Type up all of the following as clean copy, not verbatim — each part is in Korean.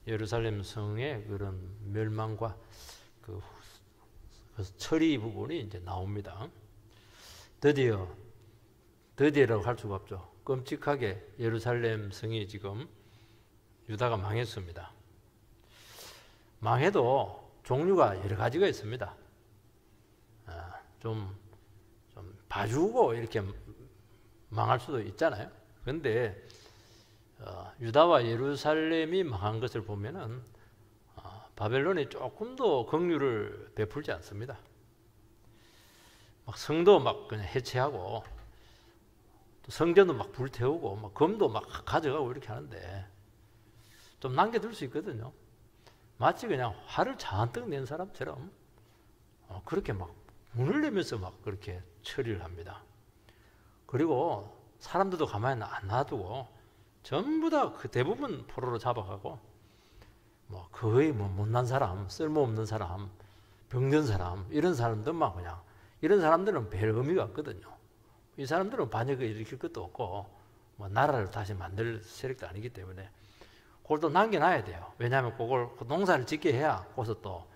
예루살렘 성의 그런 멸망과 그 처리 부분이 이제 나옵니다. 드디어라고 할 수가 없죠. 끔찍하게 예루살렘 성이 지금 유다가 망했습니다. 망해도 종류가 여러 가지가 있습니다. 좀 봐주고 이렇게 망할 수도 있잖아요. 그런데 유다와 예루살렘이 망한 것을 보면은 바벨론이 조금 더 긍휼을 베풀지 않습니다. 막 성도 막 그냥 해체하고 또 성전도 막 불태우고 막 금도 막 가져가고 이렇게 하는데 좀 남겨둘 수 있거든요. 마치 그냥 화를 잔뜩 낸 사람처럼 그렇게 막 문을 내면서 막 그렇게 처리를 합니다. 그리고 사람들도 가만히 안 놔두고 전부 다 그 대부분 포로로 잡아가고 뭐 거의 뭐 못난 사람, 쓸모없는 사람, 병든 사람 이런 사람들만 그냥 이런 사람들은 별 의미가 없거든요. 이 사람들은 반역을 일으킬 것도 없고 뭐 나라를 다시 만들 세력도 아니기 때문에 그걸 또 남겨놔야 돼요. 왜냐하면 그걸 농사를 짓게 해야 거기서 또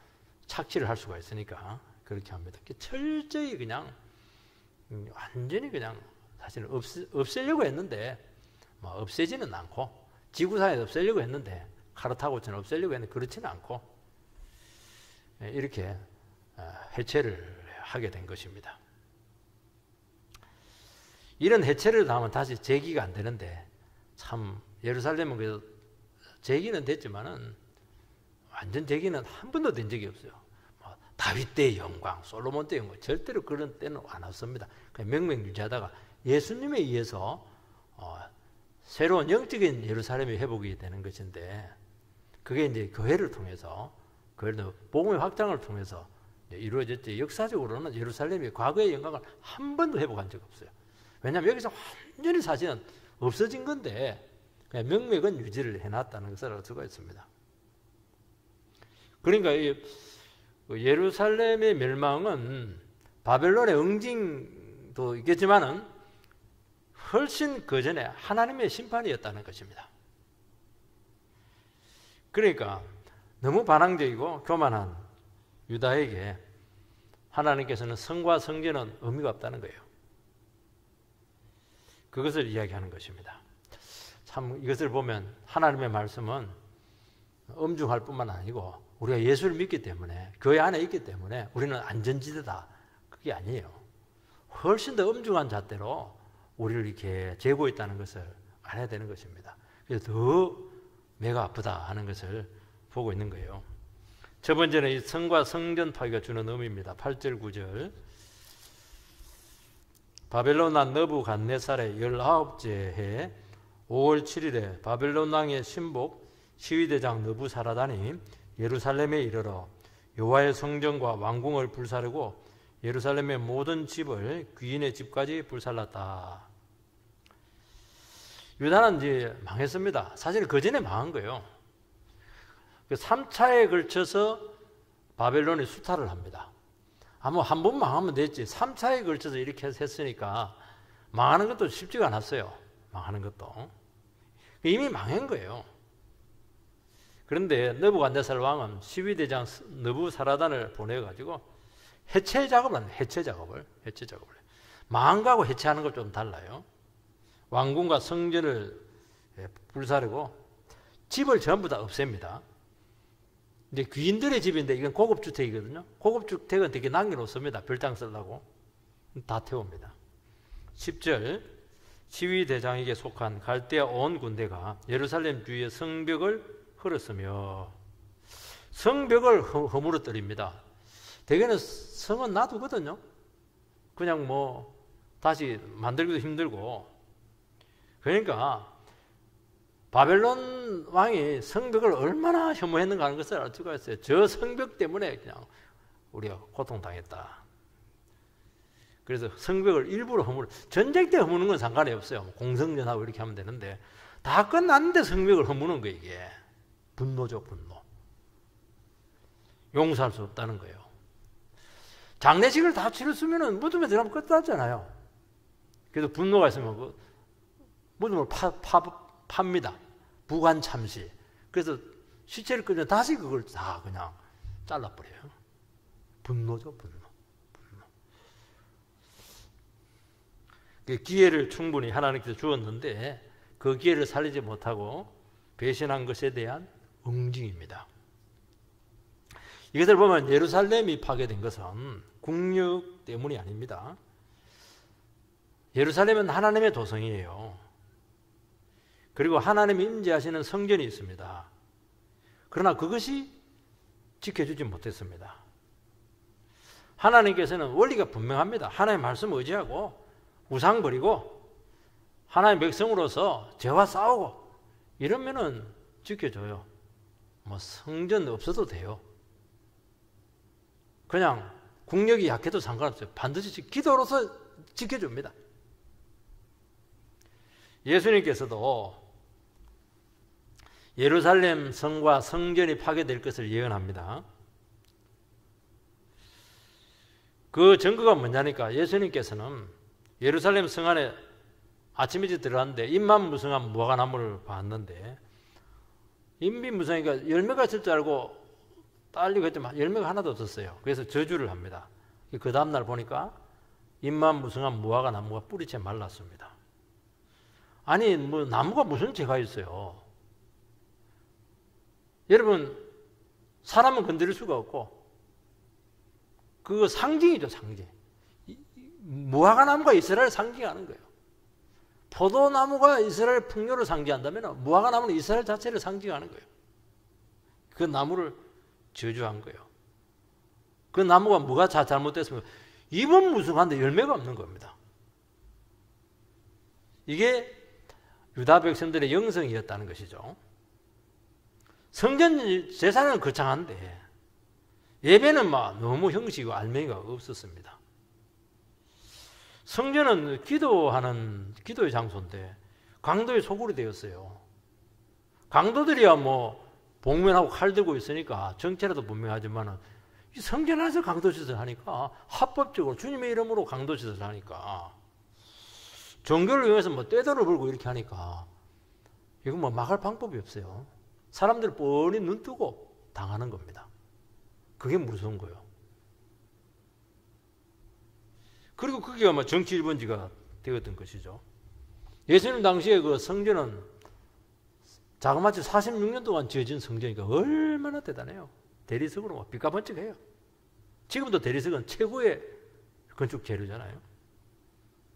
착취를 할 수가 있으니까 그렇게 합니다. 철저히 그냥 완전히 그냥 사실은 없애려고 했는데 뭐 없애지는 않고 지구상에서 없애려고 했는데 카르타고처럼 없애려고 했는데 그렇지는 않고 이렇게 해체를 하게 된 것입니다. 이런 해체를 당하면 다시 재기가 안 되는데 참 예루살렘은 그래서 재기는 됐지만은 완전 재기는 한 번도 된 적이 없어요. 뭐 다윗 때의 영광, 솔로몬 때의 영광 절대로 그런 때는 안 왔습니다. 그냥 명명 유지하다가 예수님에 의해서 새로운 영적인 예루살렘이 회복이 되는 것인데 그게 이제 교회를 통해서 복음의 확장을 통해서 이루어졌지 역사적으로는 예루살렘이 과거의 영광을 한 번도 회복한 적이 없어요. 왜냐하면 여기서 완전히 사실은 없어진 건데 그냥 명맥은 유지를 해놨다는 것을 알 수가 있습니다. 그러니까 이 예루살렘의 멸망은 바벨론의 응징도 있겠지만은 훨씬 그 전에 하나님의 심판이었다는 것입니다. 그러니까 너무 반항적이고 교만한 유다에게 하나님께서는 성과 성전은 의미가 없다는 거예요. 그것을 이야기하는 것입니다. 참 이것을 보면 하나님의 말씀은 엄중할 뿐만 아니고 우리가 예수를 믿기 때문에 교회 안에 있기 때문에 우리는 안전지대다. 그게 아니에요. 훨씬 더 엄중한 잣대로 우리를 이렇게 재고 있다는 것을 알아야 되는 것입니다. 그래서 더 매가 아프다 하는 것을 보고 있는 거예요. 첫 번째는 이 성과 성전 파괴가 주는 의미입니다. 8절 9절 바벨론 왕 느부갓네살의 19째 해 5월 7일에 바벨론 왕의 신복 시위대장 느부사라단이 예루살렘에 이르러 여호와의 성전과 왕궁을 불사르고 예루살렘의 모든 집을 귀인의 집까지 불살랐다. 유다는 이제 망했습니다. 사실 그 전에 망한 거예요. 3차에 걸쳐서 바벨론이 수탈을 합니다. 아마 한 번 망하면 됐지 3차에 걸쳐서 이렇게 했으니까 망하는 것도 쉽지가 않았어요. 망하는 것도 이미 망한 거예요. 그런데 느부갓네살 왕은 시위대장 느부사라단을 보내가지고 해체 작업을 합니다. 해체 작업을 망한 거하고 해체하는 건 좀 달라요. 왕궁과 성전을 불사르고 집을 전부 다 없앱니다. 이제 귀인들의 집인데 이건 고급주택이거든요. 고급주택은 되게 남겨놓습니다. 별장 쓰려고. 다 태웁니다. 10절 시위대장에게 속한 갈대아 온 군대가 예루살렘 주위의 성벽을 헐었으며 성벽을 허물어뜨립니다. 대개는 성은 놔두거든요. 그냥 뭐 다시 만들기도 힘들고 그러니까 바벨론 왕이 성벽을 얼마나 혐오했는가 하는 것을 알 수가 있어요. 저 성벽 때문에 그냥 우리가 고통당했다. 그래서 성벽을 일부러 허물어 전쟁 때 허무는 건 상관이 없어요. 공성전하고 이렇게 하면 되는데 다 끝났는데 성벽을 허무는 거예요. 이게 분노죠. 분노. 용서할 수 없다는 거예요. 장례식을 다 치렀으면 무덤에 들어가면 끝났잖아요. 그래서 분노가 있으면 그 무덤을 팝니다. 부관 참시. 그래서 시체를 끄면 다시 그걸 다 그냥 잘라버려요. 분노죠, 분노. 기회를 충분히 하나님께서 주었는데 그 기회를 살리지 못하고 배신한 것에 대한 응징입니다. 이것을 보면 예루살렘이 파괴된 것은 국력 때문이 아닙니다. 예루살렘은 하나님의 도성이에요. 그리고 하나님이 임재하시는 성전이 있습니다. 그러나 그것이 지켜주지 못했습니다. 하나님께서는 원리가 분명합니다. 하나님의 말씀을 의지하고 우상 버리고 하나님의 백성으로서 죄와 싸우고 이러면은 지켜줘요. 뭐 성전 없어도 돼요. 그냥 국력이 약해도 상관없어요. 반드시 기도로서 지켜줍니다. 예수님께서도 예루살렘 성과 성전이 파괴될 것을 예언합니다. 그 증거가 뭐냐니까 예수님께서는 예루살렘 성 안에 아침 일찍 들어갔는데 잎만무성한 무화과나무를 봤는데 잎이 무성하니까 열매가 있을 줄 알고 딸리고 했지만 열매가 하나도 없었어요. 그래서 저주를 합니다. 그 다음날 보니까 잎만무성한 무화과나무가 뿌리채 말랐습니다. 아니 뭐 나무가 무슨 죄가 있어요. 여러분 사람은 건드릴 수가 없고 그거 상징이죠, 상징. 무화과나무가 이스라엘을 상징하는 거예요. 포도나무가 이스라엘 풍요를 상징한다면 무화과나무는 이스라엘 자체를 상징하는 거예요. 그 나무를 저주한 거예요. 그 나무가 뭐가 잘못됐으면 잎은 무성한데 열매가 없는 겁니다. 이게 유다 백성들의 영성이었다는 것이죠. 성전 제사는 거창한데 예배는 막 너무 형식이고 알맹이가 없었습니다. 성전은 기도의 장소인데 강도의 소굴이 되었어요. 강도들이야 뭐 복면하고 칼 들고 있으니까 정체라도 분명하지만 이 성전 안에서 강도짓을 하니까 합법적으로 주님의 이름으로 강도짓을 하니까 종교를 이용해서 뭐 떼돈을 벌고 이렇게 하니까 이건 뭐 막을 방법이 없어요. 사람들 뻔히 눈 뜨고 당하는 겁니다. 그게 무서운 거예요. 그리고 그게 아마 정치 1번지가 되었던 것이죠. 예수님 당시에 그 성전은 자그마치 46년 동안 지어진 성전이니까 얼마나 대단해요. 대리석으로 삐까번쩍해요. 지금도 대리석은 최고의 건축 재료잖아요.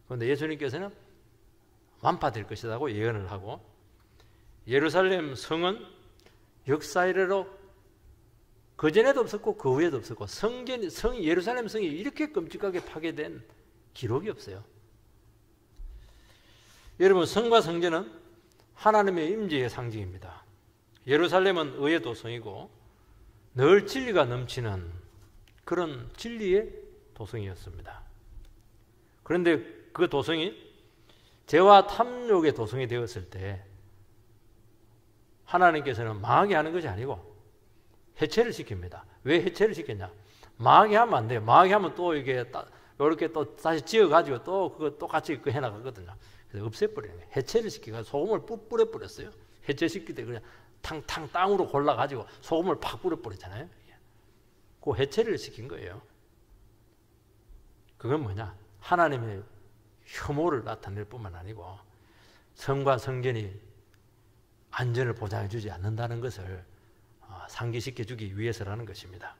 그런데 예수님께서는 완파될 것이라고 예언을 하고 예루살렘 성은 역사 이래로 그전에도 없었고 그 후에도 없었고 예루살렘 성이 이렇게 끔찍하게 파괴된 기록이 없어요. 여러분 성과 성전은 하나님의 임재의 상징입니다. 예루살렘은 의의 도성이고 늘 진리가 넘치는 그런 진리의 도성이었습니다. 그런데 그 도성이 죄와 탐욕의 도성이 되었을 때 하나님께서는 망하게 하는 것이 아니고 해체를 시킵니다. 왜 해체를 시켰냐? 망하게 하면 안 돼요. 망하게 하면 또 이게 이렇게 또 다시 지어가지고 또 그거 똑같이 해나가거든요. 그래서 없애버리는 거예요. 해체를 시키고 소금을 뿌려버렸어요. 해체시킬 때 그냥 탕탕 땅으로 골라가지고 소금을 팍 뿌려버렸잖아요. 그 해체를 시킨 거예요. 그건 뭐냐? 하나님의 혐오를 나타낼 뿐만 아니고 성과 성전이 안전을 보장해 주지 않는다는 것을 상기시켜 주기 위해서라는 것입니다.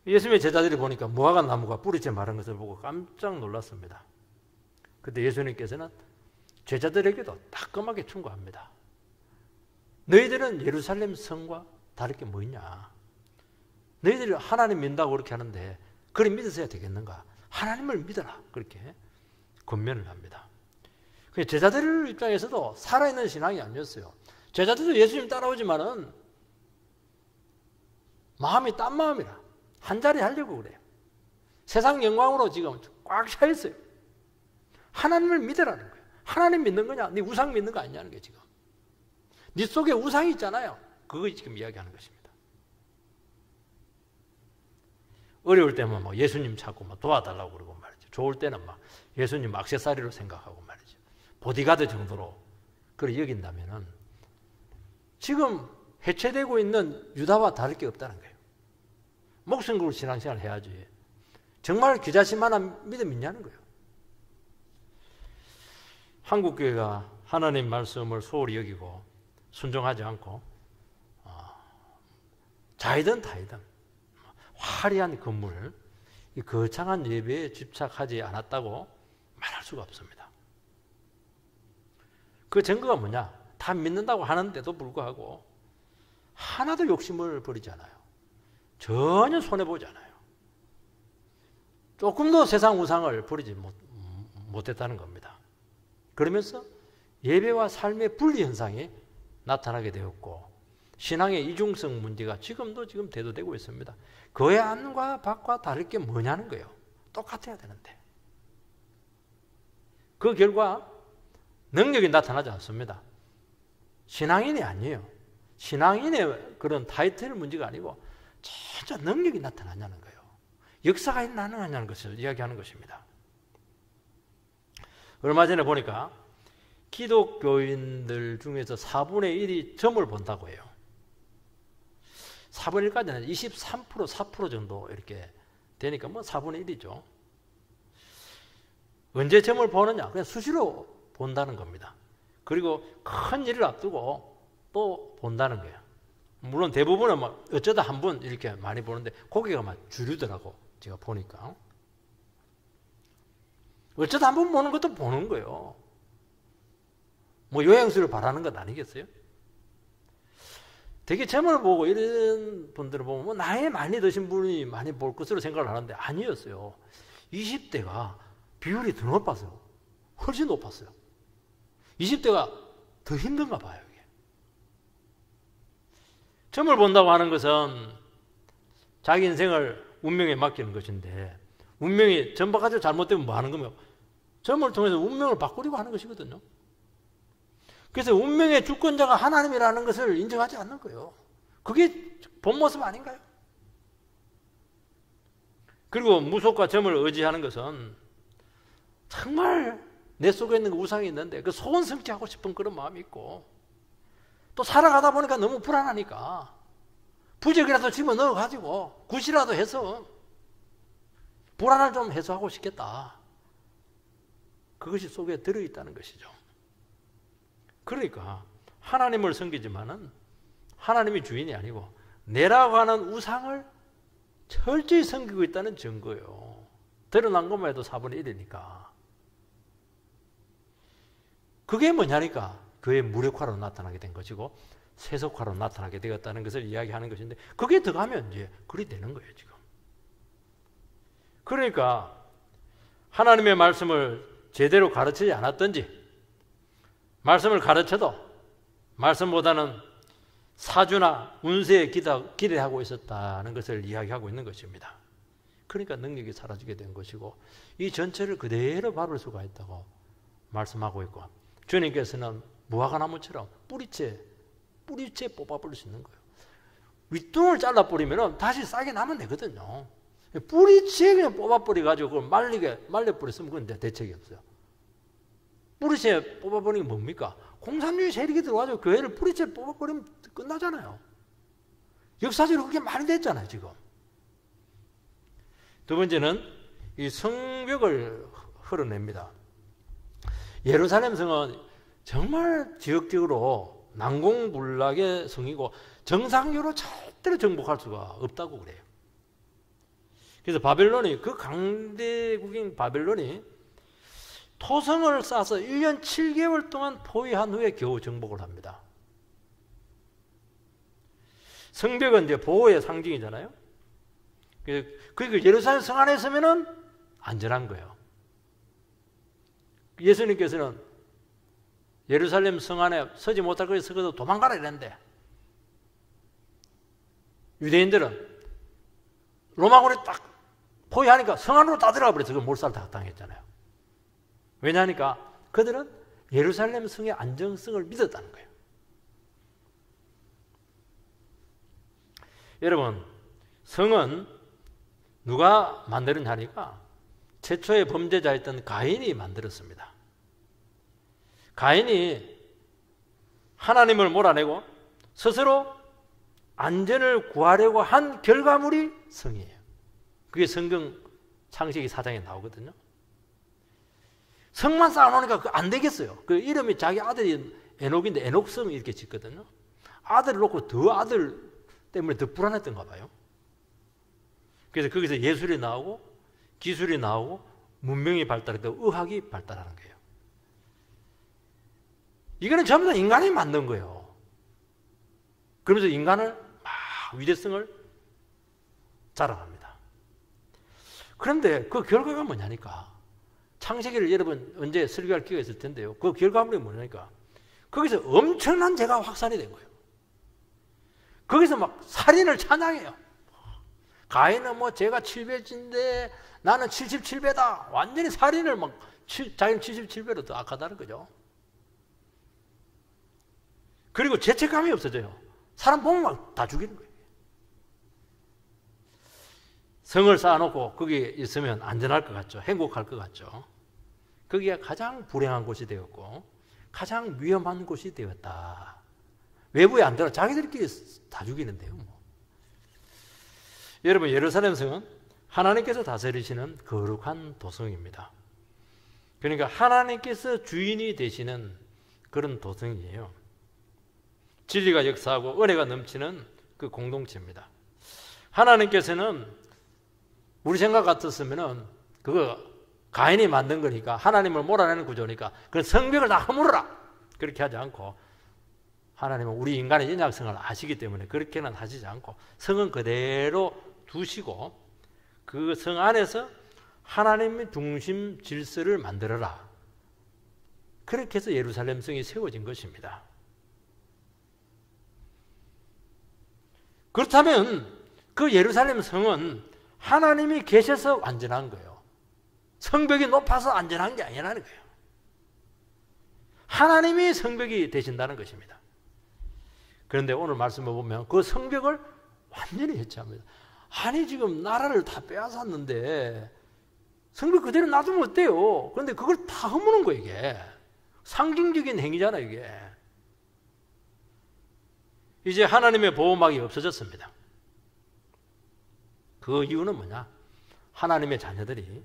예수님의 제자들이 보니까 무화과 나무가 뿌리째 마른 것을 보고 깜짝 놀랐습니다. 그때 예수님께서는 제자들에게도 따끔하게 충고합니다. 너희들은 예루살렘 성과 다를 게 뭐 있냐? 너희들이 하나님 믿는다고 그렇게 하는데 그리 믿으셔야 되겠는가? 하나님을 믿어라. 그렇게 권면을 합니다. 제자들 입장에서도 살아있는 신앙이 아니었어요. 제자들도 예수님 따라오지만은 마음이 딴 마음이라 한 자리 하려고 그래요. 세상 영광으로 지금 꽉 차 있어요. 하나님을 믿으라는 거예요. 하나님 믿는 거냐? 네 우상 믿는 거 아니냐는 게 지금. 네 속에 우상이 있잖아요. 그거 지금 이야기하는 것입니다. 어려울 때만 뭐 예수님 찾고 뭐 도와달라고 그러고 말이죠. 좋을 때는 막 예수님 액세서리로 생각하고 말이죠. 보디가드 정도로 그걸 여긴다면은 지금 해체되고 있는 유다와 다를 게 없다는 거예요. 목숨 걸고 신앙생활 해야지. 정말 그 자신만한 믿음 있냐는 거예요. 한국교회가 하나님 말씀을 소홀히 여기고 순종하지 않고 자이든 타이든 화려한 건물, 이 거창한 예배에 집착하지 않았다고 말할 수가 없습니다. 그 증거가 뭐냐? 다 믿는다고 하는데도 불구하고 하나도 욕심을 버리지 않아요. 전혀 손해보지 않아요. 조금도 세상 우상을 버리지 못했다는 겁니다. 그러면서 예배와 삶의 분리 현상이 나타나게 되었고 신앙의 이중성 문제가 지금 대두되고 있습니다. 그의 안과 밖과 다를 게 뭐냐는 거예요. 똑같아야 되는데. 그 결과 능력이 나타나지 않습니다. 신앙인이 아니에요. 신앙인의 그런 타이틀 문제가 아니고 진짜 능력이 나타나냐는 거예요. 역사가 나타나냐는 것을 이야기하는 것입니다. 얼마 전에 보니까 기독교인들 중에서 4분의 1이 점을 본다고 해요. 4분의 1까지는 23%, 4% 정도 이렇게 되니까 뭐 4분의 1이죠. 언제 점을 보느냐? 그냥 수시로 본다는 겁니다. 그리고 큰 일을 앞두고 또 본다는 거예요. 물론 대부분은 막 어쩌다 한 번 이렇게 많이 보는데 거기가 막 주류더라고. 제가 보니까. 어쩌다 한 번 보는 것도 보는 거예요. 뭐 요행수를 바라는 것 아니겠어요? 되게 점을 보고 이런 분들을 보면 뭐 나이 많이 드신 분이 많이 볼 것으로 생각을 하는데 아니었어요. 20대가 비율이 더 높았어요. 훨씬 높았어요. 20대가 더 힘든가 봐요. 이게. 점을 본다고 하는 것은 자기 인생을 운명에 맡기는 것인데 운명이 점 바가지고 잘못되면 뭐 하는 거면 점을 통해서 운명을 바꾸려고 하는 것이거든요. 그래서 운명의 주권자가 하나님이라는 것을 인정하지 않는 거예요. 그게 본 모습 아닌가요? 그리고 무속과 점을 의지하는 것은 정말 내 속에 있는 우상이 있는데 그 소원 성취하고 싶은 그런 마음이 있고 또 살아가다 보니까 너무 불안하니까 부적이라도 집어넣어가지고 굿이라도 해서 불안을 좀 해소하고 싶겠다. 그것이 속에 들어있다는 것이죠. 그러니까 하나님을 섬기지만은 하나님이 주인이 아니고 내라고 하는 우상을 철저히 섬기고 있다는 증거예요. 드러난 것만 해도 4분의 1이니까. 그게 뭐냐니까 그의 무력화로 나타나게 된 것이고 세속화로 나타나게 되었다는 것을 이야기하는 것인데 그게 더 가면 이제 그리 되는 거예요 지금. 그러니까 하나님의 말씀을 제대로 가르치지 않았던지 말씀을 가르쳐도 말씀보다는 사주나 운세에 기대하고 있었다는 것을 이야기하고 있는 것입니다. 그러니까 능력이 사라지게 된 것이고 이 전체를 그대로 밟을 수가 있다고 말씀하고 있고 주님께서는 무화과나무처럼 뿌리채 뽑아버릴 수 있는 거예요. 윗둥을 잘라버리면 다시 싹이 나면 되거든요. 뿌리채 그냥 뽑아버려가지고 그걸 말려버렸으면 그건 대책이 없어요. 뿌리채 뽑아버리는 게 뭡니까? 공산주의 세력이 들어와서 교회를 뿌리채 뽑아버리면 끝나잖아요. 역사적으로 그게 많이 됐잖아요, 지금. 두 번째는 이 성벽을 흘러냅니다. 예루살렘 성은 정말 지역적으로 난공불락의 성이고 정상적으로 절대로 정복할 수가 없다고 그래요. 그래서 바벨론이 그 강대국인 바벨론이 토성을 쌓아서 1년 7개월 동안 포위한 후에 겨우 정복을 합니다. 성벽은 이제 보호의 상징이잖아요. 그러니까 예루살렘 성 안에 있으면은 안전한 거예요. 예수님께서는 예루살렘 성 안에 서지 못할 것에 서서 도망가라 이랬는데 유대인들은 로마군이 딱 포위하니까 성 안으로 다 들어가 버려서 그 몰살 다 당했잖아요. 왜냐하니까 그들은 예루살렘 성의 안정성을 믿었다는 거예요. 여러분, 성은 누가 만들었냐니까 최초의 범죄자였던 가인이 만들었습니다. 가인이 하나님을 몰아내고 스스로 안전을 구하려고 한 결과물이 성이에요. 그게 성경 창세기 4장에 나오거든요. 성만 쌓아놓으니까 안 되겠어요. 그 이름이 자기 아들이 에녹인데 에녹성 이렇게 짓거든요. 아들을 놓고 더 아들 때문에 더 불안했던가 봐요. 그래서 거기서 예술이 나오고 기술이 나오고 문명이 발달했고 의학이 발달하는 거예요. 이거는 전부 다 인간이 만든 거예요. 그러면서 인간을 막 위대성을 자랑합니다. 그런데 그 결과가 뭐냐니까. 창세기를 여러분 언제 설교할 기회가 있을 텐데요. 그 결과물이 뭐냐니까. 거기서 엄청난 죄가 확산이 된 거예요. 거기서 막 살인을 찬양해요. 가인은 뭐 죄가 7배인데 나는 77배다. 완전히 살인을 막 자기는 77배로 더 악하다는 거죠. 그리고 죄책감이 없어져요. 사람 보면 막 다 죽이는 거예요. 성을 쌓아놓고 거기에 있으면 안전할 것 같죠. 행복할 것 같죠. 거기가 가장 불행한 곳이 되었고 가장 위험한 곳이 되었다. 외부에 안 들어 자기들끼리 다 죽이는데요. 뭐. 여러분, 예루살렘 성은 하나님께서 다스리시는 거룩한 도성입니다. 그러니까 하나님께서 주인이 되시는 그런 도성이에요. 진리가 역사하고 은혜가 넘치는 그 공동체입니다. 하나님께서는 우리 생각 같았으면은 그거 가인이 만든 거니까 하나님을 몰아내는 구조니까 그 성벽을 다 허물어라 그렇게 하지 않고 하나님은 우리 인간의 연약성을 아시기 때문에 그렇게는 하시지 않고 성은 그대로 두시고 그 성 안에서 하나님의 중심 질서를 만들어라. 그렇게 해서 예루살렘 성이 세워진 것입니다. 그렇다면 그 예루살렘 성은 하나님이 계셔서 완전한 거예요. 성벽이 높아서 안전한 게 아니라는 거예요. 하나님이 성벽이 되신다는 것입니다. 그런데 오늘 말씀을 보면 그 성벽을 완전히 해체합니다. 아니 지금 나라를 다 빼앗았는데 성벽 그대로 놔두면 어때요? 그런데 그걸 다 허무는 거예요. 이게 상징적인 행위잖아요. 이게 이제 하나님의 보호막이 없어졌습니다. 그 이유는 뭐냐? 하나님의 자녀들이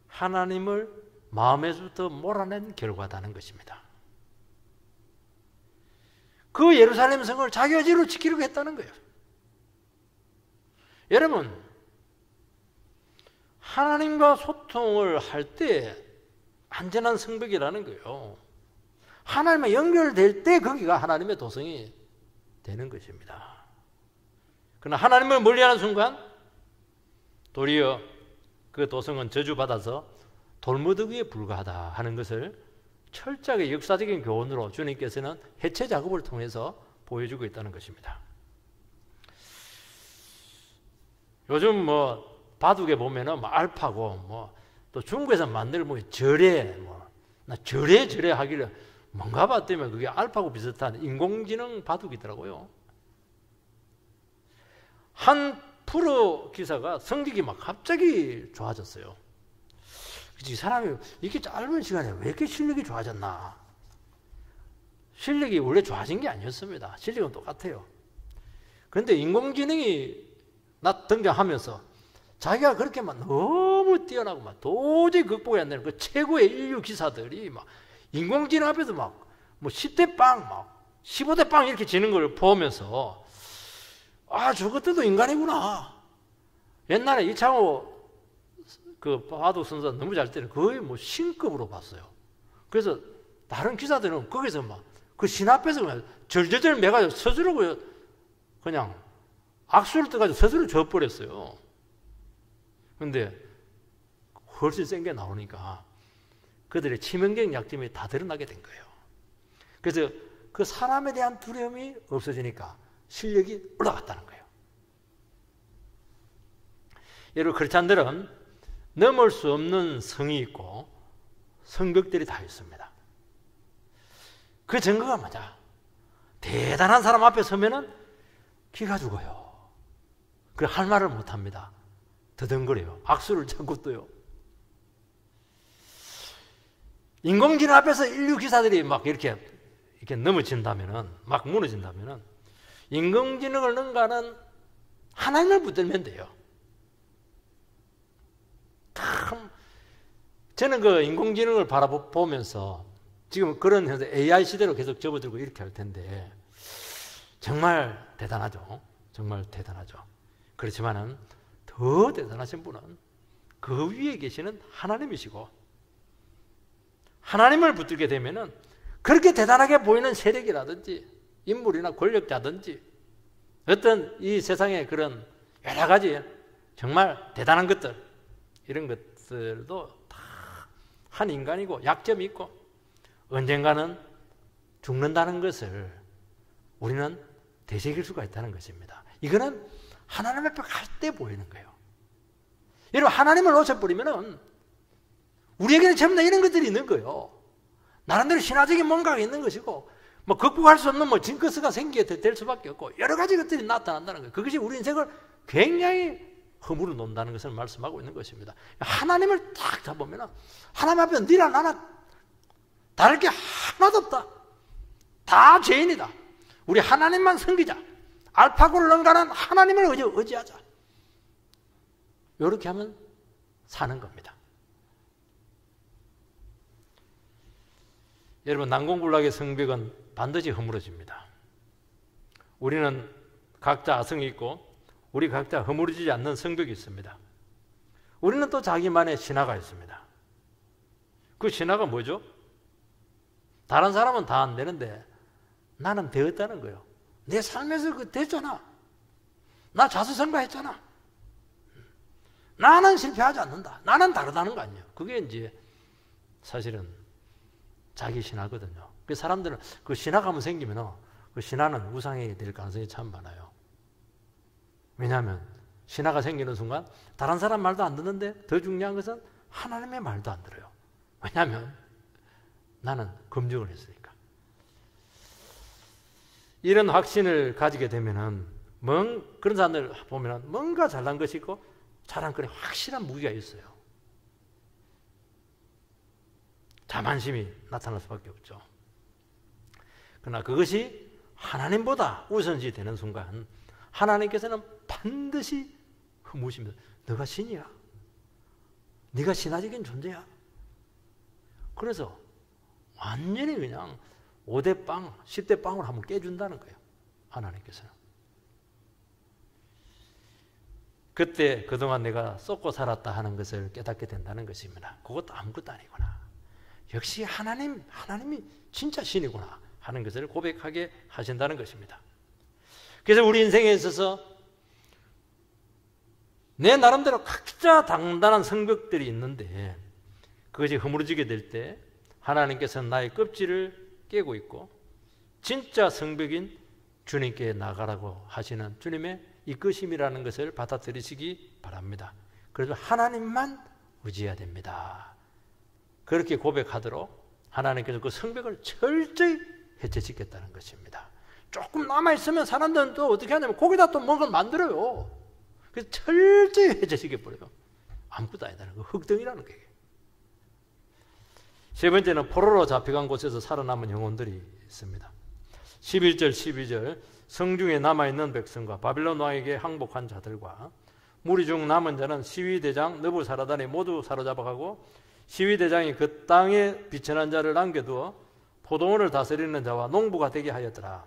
하나님을 마음에서부터 몰아낸 결과다는 것입니다. 그 예루살렘 성을 자기가 지로 지키려고 했다는 거예요. 여러분, 하나님과 소통을 할 때 안전한 성벽이라는 거예요. 하나님과 연결될 때 거기가 하나님의 도성이 되는 것입니다. 그러나 하나님을 멀리하는 순간 도리어 그 도성은 저주받아서 돌무더기에 불과하다 하는 것을 철저하게 역사적인 교훈으로 주님께서는 해체 작업을 통해서 보여주고 있다는 것입니다. 요즘 뭐 바둑에 보면은 뭐 알파고 뭐 또 중국에서 만들 뭐 절에 나 절에 하기를 뭔가 봤더니 그게 알파고 비슷한 인공지능 바둑이더라고요. 한 프로 기사가 성적이 막 갑자기 좋아졌어요. 이 사람이 이렇게 짧은 시간에 왜 이렇게 실력이 좋아졌나? 실력이 원래 좋아진 게 아니었습니다. 실력은 똑같아요. 그런데 인공지능이 등장하면서 자기가 그렇게 막 너무 뛰어나고 막 도저히 극복이 안 되는 그 최고의 인류 기사들이 막 인공지능 앞에서 막 뭐 10대 빵, 막 15대 빵 이렇게 지는 걸 보면서 아, 저것들도 인간이구나. 옛날에 이창호 그 바둑 선수가 너무 잘 때는 거의 뭐 신급으로 봤어요. 그래서 다른 기사들은 거기서 막 그 신 앞에서 그냥 절절절 매가지고 스스로 그냥 악수를 떠가지고 스스로 져버렸어요. 근데 훨씬 센 게 나오니까 그들의 치명적인 약점이 다 드러나게 된 거예요. 그래서 그 사람에 대한 두려움이 없어지니까 실력이 올라갔다는 거예요. 여러분, 크리스찬들은 넘을 수 없는 성이 있고 성벽들이 다 있습니다. 그 증거가 뭐냐? 대단한 사람 앞에 서면은 기가 죽어요. 그래 할 말을 못합니다. 더듬거려요. 악수를 자꾸 떠요. 인공지능 앞에서 인류 기사들이 막 이렇게 넘어진다면은, 막 무너진다면은, 인공지능을 능가하는 하나님을 붙들면 돼요. 참 저는 그 인공지능을 바라보면서 지금 그런 현재 AI 시대로 계속 접어들고 이렇게 할 텐데 정말 대단하죠. 정말 대단하죠. 그렇지만은 더 대단하신 분은 그 위에 계시는 하나님이시고, 하나님을 붙들게 되면은 그렇게 대단하게 보이는 세력이라든지 인물이나 권력자든지 어떤 이 세상의 그런 여러 가지 정말 대단한 것들, 이런 것들도 다 한 인간이고 약점이 있고 언젠가는 죽는다는 것을 우리는 되새길 수가 있다는 것입니다. 이거는 하나님 앞에 갈 때 보이는 거예요. 여러분, 하나님을 놓쳐버리면은 우리에게는 전부 다 이런 것들이 있는 거예요. 나름대로 신화적인 뭔가가 있는 것이고, 뭐 극복할 수 없는 뭐 징크스가 생기게 될 수밖에 없고, 여러 가지 것들이 나타난다는 거예요. 그것이 우리 인생을 굉장히 허물어 놓는다는 것을 말씀하고 있는 것입니다. 하나님을 딱 잡으면 하나님 앞에 너나 나나 다를 게 하나도 없다. 다 죄인이다. 우리 하나님만 섬기자. 알파고를 능가하는 하나님을 의지하자. 이렇게 하면 사는 겁니다. 여러분, 난공불락의 성벽은 반드시 허물어집니다. 우리는 각자 아성이 있고 우리 각자 허물어지지 않는 성벽이 있습니다. 우리는 또 자기만의 신화가 있습니다. 그 신화가 뭐죠? 다른 사람은 다 안 되는데 나는 되었다는 거예요. 내 삶에서 그 됐잖아. 나 자수성가했잖아. 나는 실패하지 않는다. 나는 다르다는 거 아니에요. 그게 이제 사실은 자기 신화거든요. 그 사람들은 그 신화감이 생기면 그 신화는 우상이 될 가능성이 참 많아요. 왜냐하면 신화가 생기는 순간 다른 사람 말도 안 듣는데 더 중요한 것은 하나님의 말도 안 들어요. 왜냐하면 나는 검증을 했으니까. 이런 확신을 가지게 되면은 그런 사람들 보면은 뭔가 잘난 것이 있고 자랑거리 확실한 무기가 있어요. 자만심이 나타날 수밖에 없죠. 그러나 그것이 하나님보다 우선시 되는 순간 하나님께서는 반드시 묻습니다. 너가 신이야? 네가 신화적인 존재야? 그래서 완전히 그냥 5대 빵, 10대 빵을 한번 깨준다는 거예요. 하나님께서는. 그때 그동안 내가 쏟고 살았다 하는 것을 깨닫게 된다는 것입니다. 그것도 아무것도 아니구나. 역시 하나님이 진짜 신이구나 하는 것을 고백하게 하신다는 것입니다. 그래서 우리 인생에 있어서 내 나름대로 각자 단단한 성벽들이 있는데 그것이 허물어지게 될 때 하나님께서는 나의 껍질을 깨고 있고 진짜 성벽인 주님께 나가라고 하시는 주님의 이끄심이라는 것을 받아들이시기 바랍니다. 그래서 하나님만 의지해야 됩니다. 그렇게 고백하도록 하나님께서 그 성벽을 철저히 해체시켰다는 것입니다. 조금 남아있으면 사람들은 또 어떻게 하냐면 거기다 또 뭔가 만들어요. 그래서 철저히 해체시켜버려요. 아무것도 아니다는 거, 흙덩이라는 거예요. 세 번째는 포로로 잡혀간 곳에서 살아남은 영혼들이 있습니다. 11절 12절 성중에 남아있는 백성과 바빌론 왕에게 항복한 자들과 무리 중 남은 자는 시위대장 느부사라단이 모두 사로잡아가고 시위대장이 그 땅에 비천한 자를 남겨두어 포도원을 다스리는 자와 농부가 되게 하였더라.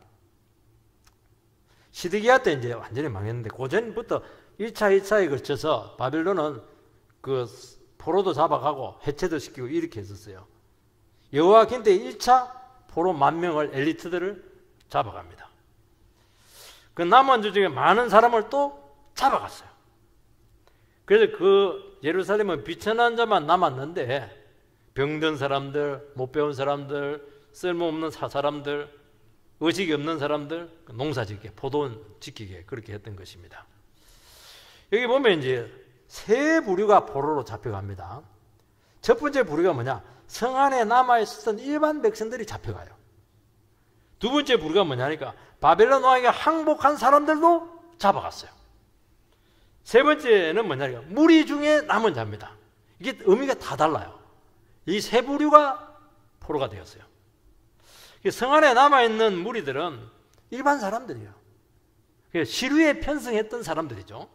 시드기야 때 이제 완전히 망했는데 그 전부터 1차, 2차에 걸쳐서 바빌론은 그 포로도 잡아가고 해체도 시키고 이렇게 했었어요. 여호와긴 때 1차 포로 10,000명을 엘리트들을 잡아갑니다. 그 남은 자 중에 많은 사람을 또 잡아갔어요. 그래서 그 예루살렘은 비천한 자만 남았는데 병든 사람들, 못 배운 사람들, 쓸모없는 사람들, 의식이 없는 사람들 농사 짓게, 포도원 지키게 그렇게 했던 것입니다. 여기 보면 이제 세 부류가 포로로 잡혀갑니다. 첫 번째 부류가 뭐냐? 성 안에 남아있었던 일반 백성들이 잡혀가요. 두 번째 부류가 뭐냐니까 바벨론 왕에게 항복한 사람들도 잡아갔어요. 세 번째는 뭐냐니까 무리 중에 남은 자입니다. 이게 의미가 다 달라요. 이 세 부류가 포로가 되었어요. 성 안에 남아있는 무리들은 일반 사람들이에요. 시류에 편승했던 사람들이죠.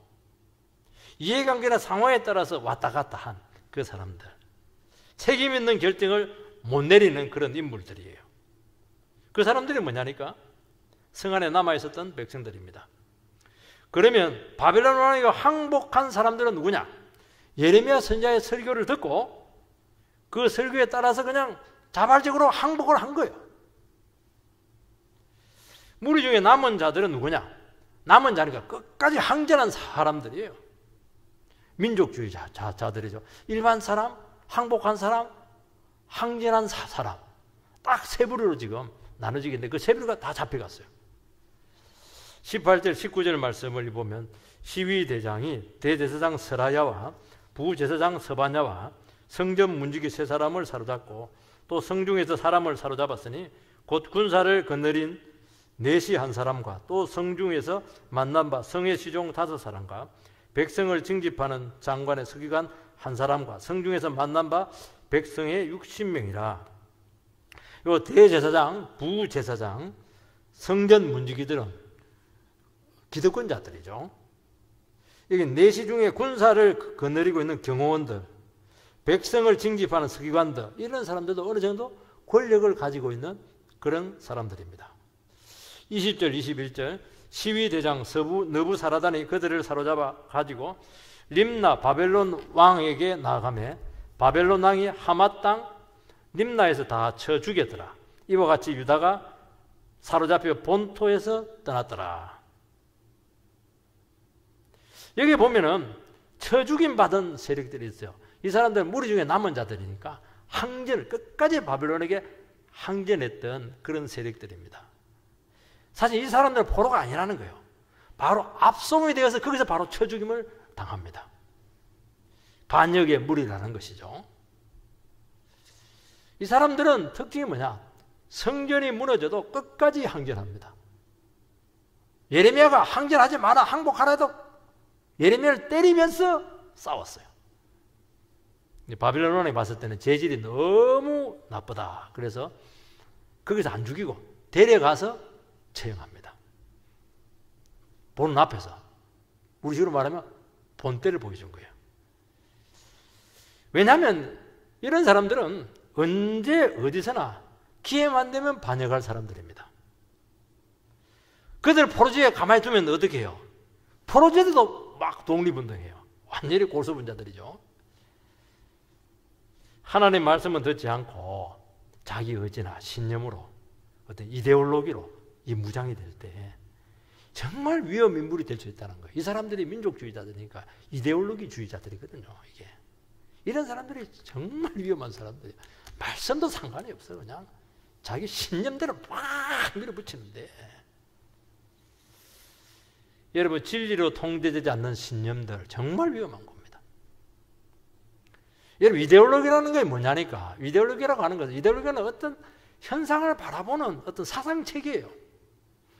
이해관계나 상황에 따라서 왔다 갔다 한 그 사람들. 책임 있는 결정을 못 내리는 그런 인물들이에요. 그 사람들이 뭐냐니까? 성 안에 남아있었던 백성들입니다. 그러면 바벨론 왕에게 항복한 사람들은 누구냐? 예레미야 선지자의 설교를 듣고 그 설교에 따라서 그냥 자발적으로 항복을 한 거예요. 무리 중에 남은 자들은 누구냐? 남은 자니까 끝까지 항전한 사람들이에요. 민족주의자들이죠. 일반 사람, 항복한 사람, 항전한 사람. 딱 세 부류로 지금 나눠지겠는데 그 세 부류가 다 잡혀갔어요. 18절, 19절 말씀을 보면 시위대장이 대제사장 스라야와 부제사장 서바냐와 성전 문지기 세 사람을 사로잡고 또 성중에서 사람을 사로잡았으니 곧 군사를 거느린 내시 한 사람과 또 성중에서 만난 바 성의 시종 5사람과 백성을 징집하는 장관의 서기관 한 사람과 성중에서 만난 바 백성의 60명이라. 요 대제사장, 부제사장, 성전 문지기들은 기득권자들이죠. 여기 내시 중에 군사를 거느리고 있는 경호원들, 백성을 징집하는 서기관들, 이런 사람들도 어느 정도 권력을 가지고 있는 그런 사람들입니다. 20절, 21절 시위대장 너부사라단이 그들을 사로잡아 가지고 림나 바벨론 왕에게 나아가매 바벨론 왕이 하맛 땅 림나에서 다 쳐 죽였더라. 이와 같이 유다가 사로잡혀 본토에서 떠났더라. 여기 보면은 쳐 죽임 받은 세력들이 있어요. 이 사람들은 무리 중에 남은 자들이니까 항전을 끝까지 바벨론에게 항전했던 그런 세력들입니다. 사실 이 사람들은 포로가 아니라는 거예요. 바로 압송이 되어서 거기서 바로 쳐 죽임을 당합니다. 반역의 무리라는 것이죠. 이 사람들은 특징이 뭐냐? 성전이 무너져도 끝까지 항전합니다. 예레미야가 항전하지 마라, 항복하라 해도 예레미야를 때리면서 싸웠어요. 바빌론 왕이 봤을 때는 재질이 너무 나쁘다. 그래서 거기서 안 죽이고 데려가서 처형합니다. 보는 앞에서. 우리 식으로 말하면 본때를 보여준 거예요. 왜냐하면 이런 사람들은 언제 어디서나 기회만 되면 반역할 사람들입니다. 그들 포로지에 가만히 두면 어떻게 해요? 포로지에도 막 독립운동해요. 완전히 골수분자들이죠. 하나님 말씀은 듣지 않고 자기 의지나 신념으로 어떤 이데올로기로 이 무장이 될 때 정말 위험 인물이 될 수 있다는 거예요. 이 사람들이 민족주의자들이니까 이데올로기주의자들이거든요. 이게 이런 사람들이 정말 위험한 사람들이에요. 말씀도 상관이 없어요. 그냥 자기 신념대로 막 밀어붙이는데 여러분 진리로 통제되지 않는 신념들 정말 위험한 겁니다. 여러분 이데올로기라는 게 뭐냐니까. 이데올로기라고 하는 것은 이데올로기는 어떤 현상을 바라보는 어떤 사상체계예요.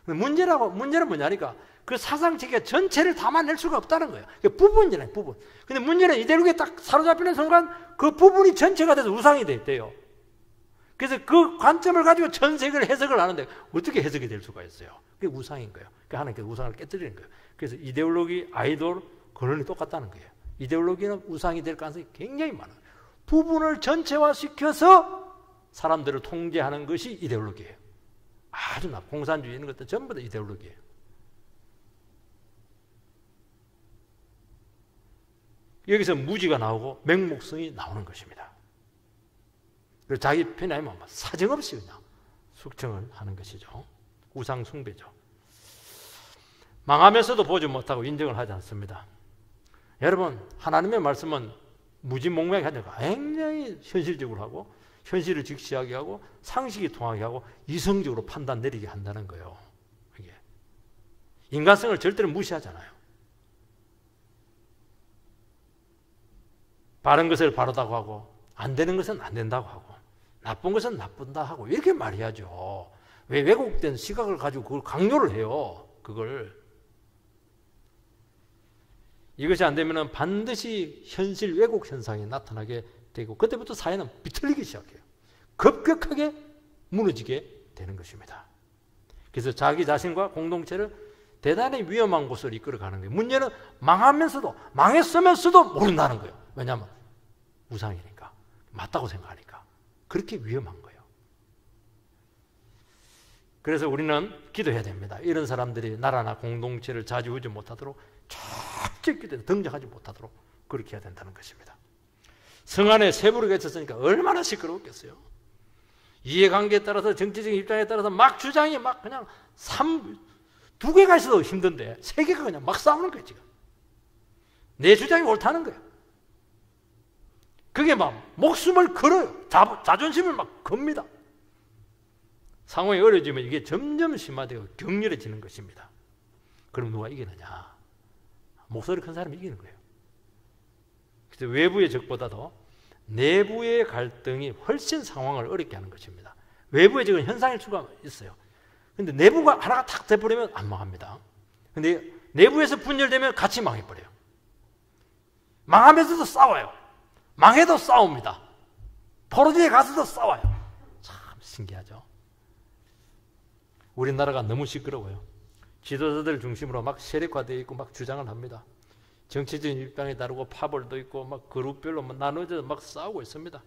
문제는 뭐냐니까 그 사상체계 전체를 담아낼 수가 없다는 거예요. 부분이잖아요, 부분. 근데 문제는 이데올로기에 딱 사로잡히는 순간 그 부분이 전체가 돼서 우상이 돼 있대요. 그래서 그 관점을 가지고 전 세계를 해석을 하는데 어떻게 해석이 될 수가 있어요? 그게 우상인 거예요. 그러니까 하나님께서 우상을 깨뜨리는 거예요. 그래서 이데올로기, 아이돌, 근원이 똑같다는 거예요. 이데올로기는 우상이 될 가능성이 굉장히 많아요. 부분을 전체화시켜서 사람들을 통제하는 것이 이데올로기예요. 아주 공산주의 이런 것들 전부 다 이데올로기예요. 여기서 무지가 나오고 맹목성이 나오는 것입니다. 그리고 자기 편에 하면 사정없이 그냥 숙청을 하는 것이죠. 우상 숭배죠. 망하면서도 보지 못하고 인정을 하지 않습니다. 여러분 하나님의 말씀은 무지몽매하게 하니까 굉장히 현실적으로 하고 현실을 직시하게 하고 상식이 통하게 하고 이성적으로 판단 내리게 한다는 거예요. 이게 인간성을 절대로 무시하잖아요. 바른 것을 바르다고 하고 안 되는 것은 안 된다고 하고 나쁜 것은 나쁜다 하고 이렇게 말해야죠. 왜 왜곡된 시각을 가지고 그걸 강요를 해요. 그걸 이것이 안 되면 반드시 현실 왜곡 현상이 나타나게 되고 그때부터 사회는 비틀리기 시작해요. 급격하게 무너지게 되는 것입니다. 그래서 자기 자신과 공동체를 대단히 위험한 곳을 이끌어가는 거예요. 문제는 망하면서도, 망했으면서도 모른다는 거예요. 왜냐하면 우상이니까, 맞다고 생각하니까. 그렇게 위험한 거예요. 그래서 우리는 기도해야 됩니다. 이런 사람들이 나라나 공동체를 좌지우지 못하도록 철저히 기도해서 등장하지 못하도록 그렇게 해야 된다는 것입니다. 성 안에 세부를 갇혔으니까 얼마나 시끄러웠겠어요. 이해관계에 따라서, 정치적인 입장에 따라서 막 주장이 막 그냥 2개가 있어도 힘든데 3개가 그냥 막 싸우는 거예요. 지금 내 주장이 옳다는 거예요. 그게 막 목숨을 걸어요. 자존심을 막 겁니다. 상황이 어려지면 이게 점점 심화되고 격렬해지는 것입니다. 그럼 누가 이기느냐? 목소리 큰 사람이 이기는 거예요. 그래서 외부의 적보다도 내부의 갈등이 훨씬 상황을 어렵게 하는 것입니다. 외부의 적은 현상일 수가 있어요. 근데 내부가 하나가 탁 돼버리면 안 망합니다. 근데 내부에서 분열되면 같이 망해버려요. 망하면서도 싸워요. 망해도 싸웁니다. 포로지에 가서도 싸워요. 참 신기하죠. 우리나라가 너무 시끄러워요. 지도자들 중심으로 막 세력화되어 있고 막 주장을 합니다. 정치적인 입장이 다르고 파벌도 있고 막 그룹별로 막 나눠져 막 싸우고 있습니다.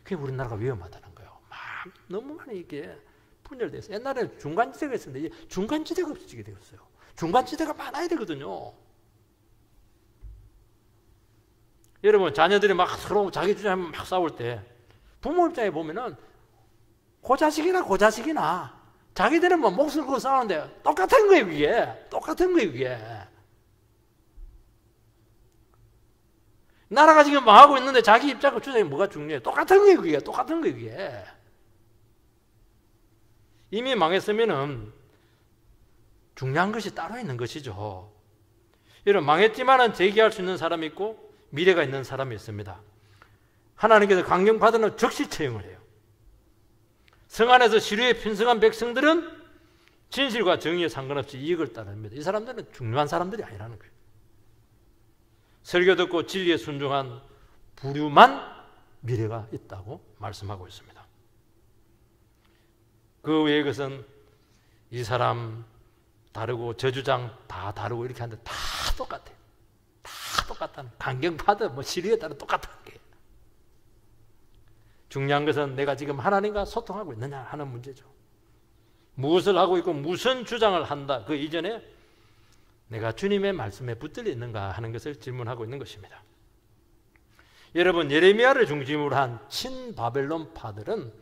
그게 우리나라가 위험하다는 거예요. 막 너무 많이 이게 분열돼서 옛날에는 중간지대가 있었는데 이제 중간지대가 없어지게 되었어요. 중간지대가 많아야 되거든요. 여러분 자녀들이 막 서로 자기 주장에 막 싸울 때 부모 입장에 보면은 고자식이나 자기들은 뭐 목숨 걸고 싸우는데 똑같은 거예요. 그게 똑같은 거예요. 그게 나라가 지금 망하고 있는데 자기 입장과 주장이 뭐가 중요해요? 똑같은 거예요. 그게 똑같은 거예요. 그게 이미 망했으면은 중요한 것이 따로 있는 것이죠. 여러분 망했지만은 재기할 수 있는 사람이 있고 미래가 있는 사람이 있습니다. 하나님께서 강경받으면 즉시 처형을 해요. 성 안에서 시류에 편성한 백성들은 진실과 정의에 상관없이 이익을 따릅니다. 이 사람들은 중요한 사람들이 아니라는 거예요. 설교 듣고 진리에 순종한 부류만 미래가 있다고 말씀하고 있습니다. 그 외의 것은 이 사람 다르고 저 주장 다 다르고 이렇게 하는데 다 똑같아요. 다 똑같다는 강경파도 뭐 시류에 따라 똑같다는 게 중요한 것은 내가 지금 하나님과 소통하고 있느냐 하는 문제죠. 무엇을 하고 있고 무슨 주장을 한다 그 이전에 내가 주님의 말씀에 붙들려 있는가 하는 것을 질문하고 있는 것입니다. 여러분 예레미야를 중심으로 한 친바벨론파들은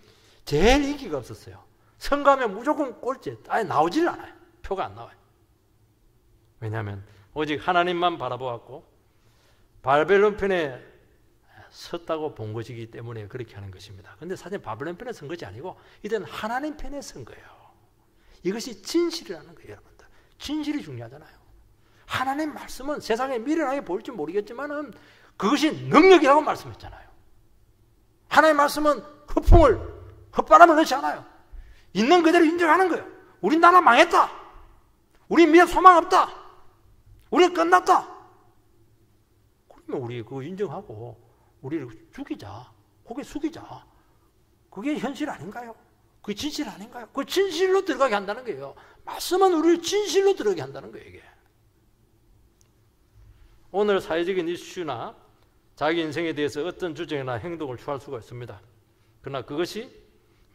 제일 인기가 없었어요. 성가면 무조건 꼴찌, 아예 나오질 않아요. 표가 안 나와요. 왜냐하면 오직 하나님만 바라보았고 바벨론 편에 섰다고 본 것이기 때문에 그렇게 하는 것입니다. 그런데 사실 바벨론 편에 선 것이 아니고 이들은 하나님 편에 선 거예요. 이것이 진실이라는 거예요. 여러분들 진실이 중요하잖아요. 하나님 말씀은 세상에 미련하게 보일지 모르겠지만 그것이 능력이라고 말씀했잖아요. 하나님 말씀은 헛바람을 넣지 않아요. 있는 그대로 인정하는 거예요. 우리 나라 망했다. 우리 미래 소망 없다. 우리 끝났다. 그러면 우리 그거 인정하고 우리를 죽이자. 고개 숙이자. 그게 현실 아닌가요? 그게 진실 아닌가요? 그 진실로 들어가게 한다는 거예요. 말씀은 우리를 진실로 들어가게 한다는 거예요. 이게. 오늘 사회적인 이슈나 자기 인생에 대해서 어떤 주장이나 행동을 취할 수가 있습니다. 그러나 그것이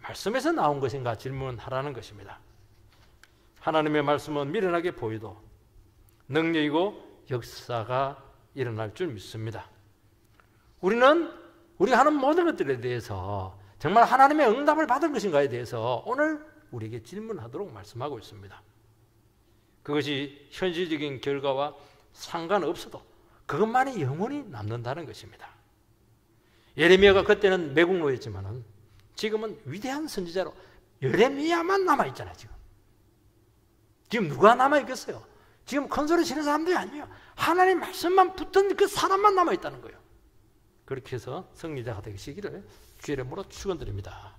말씀에서 나온 것인가 질문하라는 것입니다. 하나님의 말씀은 미련하게 보이도 능력이고 역사가 일어날 줄 믿습니다. 우리는 우리가 하는 모든 것들에 대해서 정말 하나님의 응답을 받은 것인가에 대해서 오늘 우리에게 질문하도록 말씀하고 있습니다. 그것이 현실적인 결과와 상관없어도 그것만이 영원히 남는다는 것입니다. 예레미야가 그때는 매국노였지만은 지금은 위대한 선지자로 예레미야만 남아있잖아요. 지금 누가 남아있겠어요? 지금 큰 소리 치는 사람들이 아니에요. 하나님 말씀만 붙은 그 사람만 남아있다는 거예요. 그렇게 해서 승리자가 되시기를 주의 이름으로 축원드립니다.